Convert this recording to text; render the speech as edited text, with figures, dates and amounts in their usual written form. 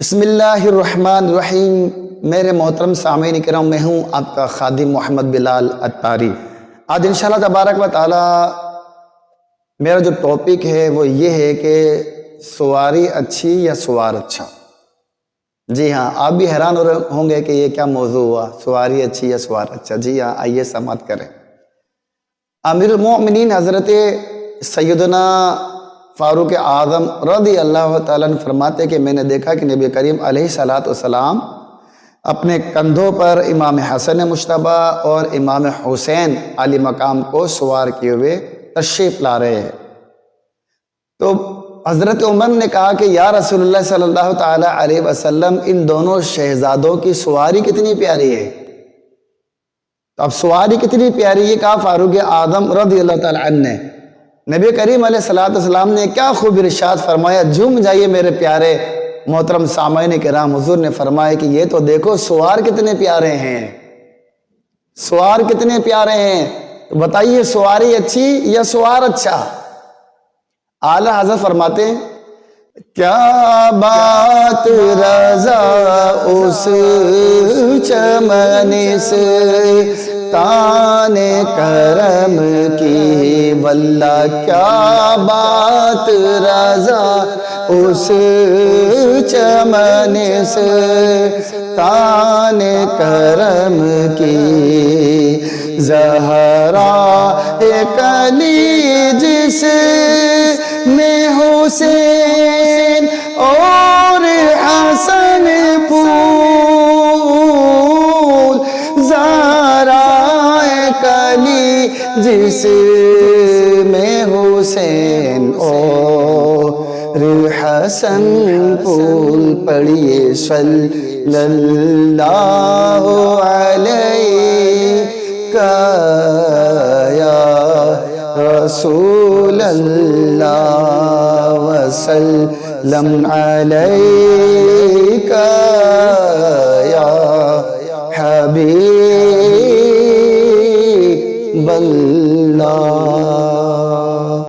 بسم اللہ الرحمن الرحیم۔ میرے محترم سامعین کرام، میں ہوں آپ کا خادم محمد بلال اتاری۔ آج انشاءاللہ تبارک و تعالی میرا جو ٹاپک ہے وہ یہ ہے کہ سواری اچھی یا سوار اچھا۔ جی ہاں، آپ بھی حیران ہوں گے کہ یہ کیا موضوع ہوا، سواری اچھی یا سوار اچھا۔ جی ہاں، آئیے سماعت کریں۔ امیر المومنین حضرت سیدنا فاروق اعظم رضی اللہ تعالیٰ عنہ فرماتے کہ میں نے دیکھا کہ نبی کریم علیہ السلام اپنے کندھوں پر امام حسن مجتبی اور امام حسین علی مقام کو سوار کیے ہوئے تشریف لا رہے ہیں۔ تو حضرت عمر نے کہا کہ یا رسول اللہ صلی اللہ تعالیٰ علیہ وسلم، ان دونوں شہزادوں کی سواری کتنی پیاری ہے۔ تو اب سواری کتنی پیاری ہے کہا فاروق اعظم رضی اللہ تعالیٰ عنہ نے۔ نبی کریم علیہ السلام نے کیا خوب ارشاد فرمایا، جھوم جائیے میرے پیارے محترم سامعین کرام۔ حضور نے فرمایا کہ یہ تو دیکھو سوار کتنے پیارے ہیں، سوار کتنے پیارے ہیں۔ تو بتائیے سواری اچھی یا سوار اچھا؟ اعلیٰ حضرت فرماتے ہیں کیا بات رضا اس چمن سے تان کرم کی، واللہ کیا بات رضا اس چمن سے تان کرم کی، زہرا کلی جس میں حسین اور حسن پھول، زہرا کلی جس میں حسین اور حسن پھول، پڑھیے صلی اللہ علیہ یا رسول اللہ وسلم علیکہ یا حبیب اللہ۔